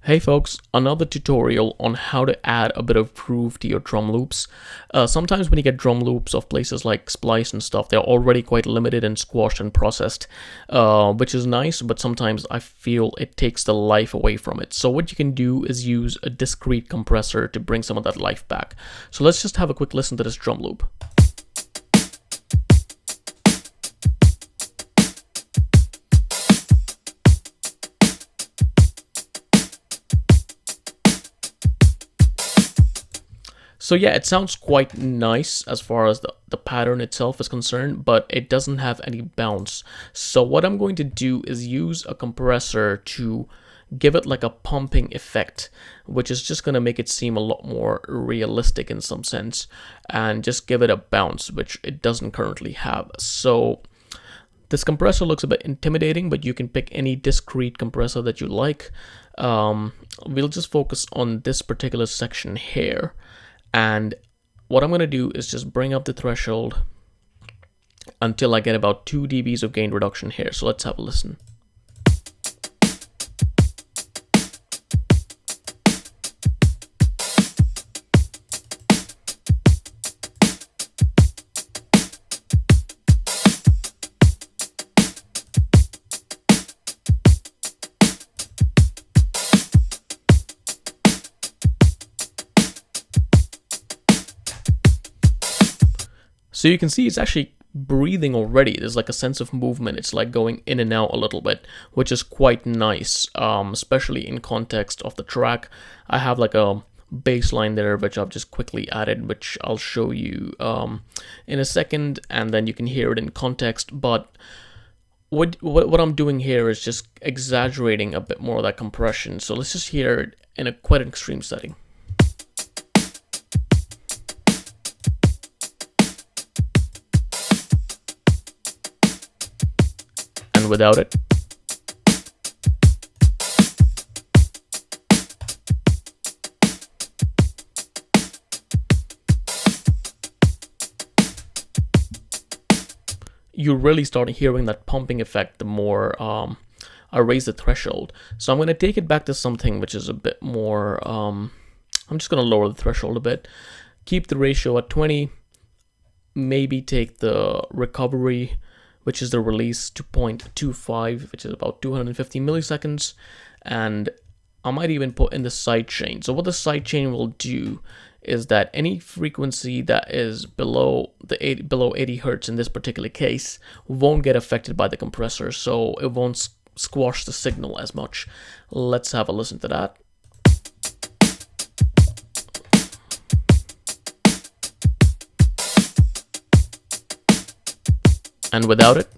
Hey folks, another tutorial on how to add a bit of groove to your drum loops. Sometimes when you get drum loops of places like Splice and stuff, they're already quite limited and squashed and processed, which is nice, but sometimes I feel it takes the life away from it. So what you can do is use a discrete compressor to bring some of that life back. So let's just have a quick listen to this drum loop. So yeah, it sounds quite nice as far as the pattern itself is concerned, but it doesn't have any bounce. So what I'm going to do is use a compressor to give it like a pumping effect, which is just going to make it seem a lot more realistic in some sense, and just give it a bounce, which it doesn't currently have. So this compressor looks a bit intimidating, but you can pick any discrete compressor that you like. We'll just focus on this particular section here. And what I'm going to do is just bring up the threshold until I get about 2 dBs of gain reduction here. So let's have a listen. So you can see it's actually breathing already. There's like a sense of movement. It's like going in and out a little bit, which is quite nice, especially in context of the track. I have like a bass line there, which I've just quickly added, which I'll show you in a second, and then you can hear it in context. But what I'm doing here is just exaggerating a bit more of that compression. So let's just hear it in a quite an extreme setting. Without it. You really start hearing that pumping effect the more I raise the threshold. So I'm going to take it back to something which is a bit more, I'm just going to lower the threshold a bit, keep the ratio at 20, maybe take the recovery, which is the release, to 0.25, which is about 250 milliseconds. And I might even put in the sidechain. So what the sidechain will do is that any frequency that is below 80 hertz in this particular case won't get affected by the compressor, so it won't squash the signal as much. Let's have a listen to that. And without it.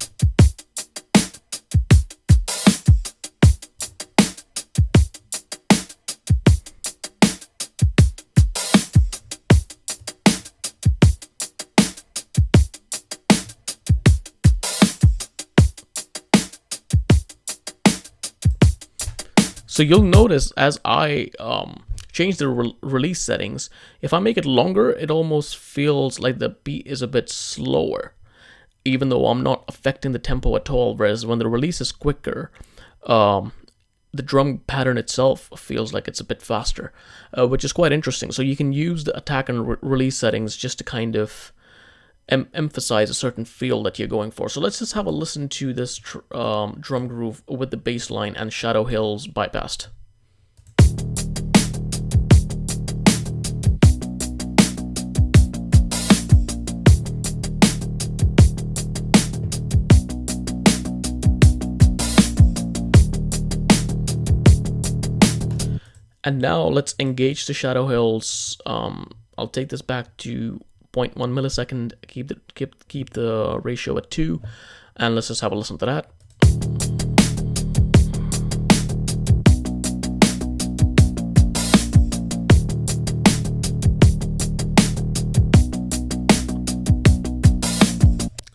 So you'll notice as I change the release settings, if I make it longer, it almost feels like the beat is a bit slower, even though I'm not affecting the tempo at all. Whereas when the release is quicker, the drum pattern itself feels like it's a bit faster, which is quite interesting. So you can use the attack and release settings just to kind of emphasize a certain feel that you're going for. So let's just have a listen to this drum groove with the bass line and Shadow Hills bypassed. And now let's engage the Shadow Hills. I'll take this back to 0.1 millisecond, keep the ratio at 2, and let's just have a listen to that.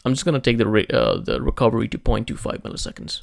I'm just gonna take the recovery to 0.25 milliseconds.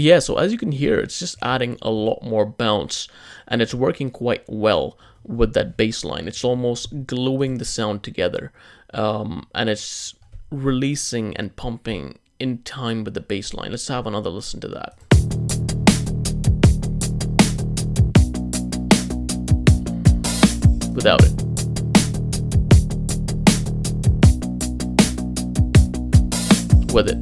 Yeah, so as you can hear, it's just adding a lot more bounce, and it's working quite well with that bass line. It's almost gluing the sound together, and it's releasing and pumping in time with the bass line. Let's have another listen to that. Without it. With it.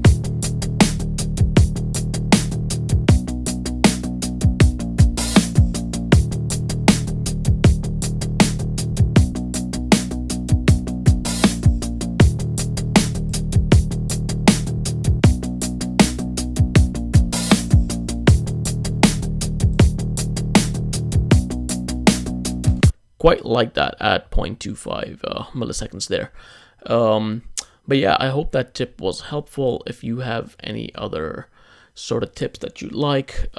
Quite like that at 0.25 milliseconds there. But yeah, I hope that tip was helpful. If you have any other sort of tips that you like,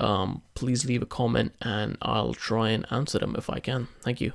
please leave a comment and I'll try and answer them if I can. Thank you.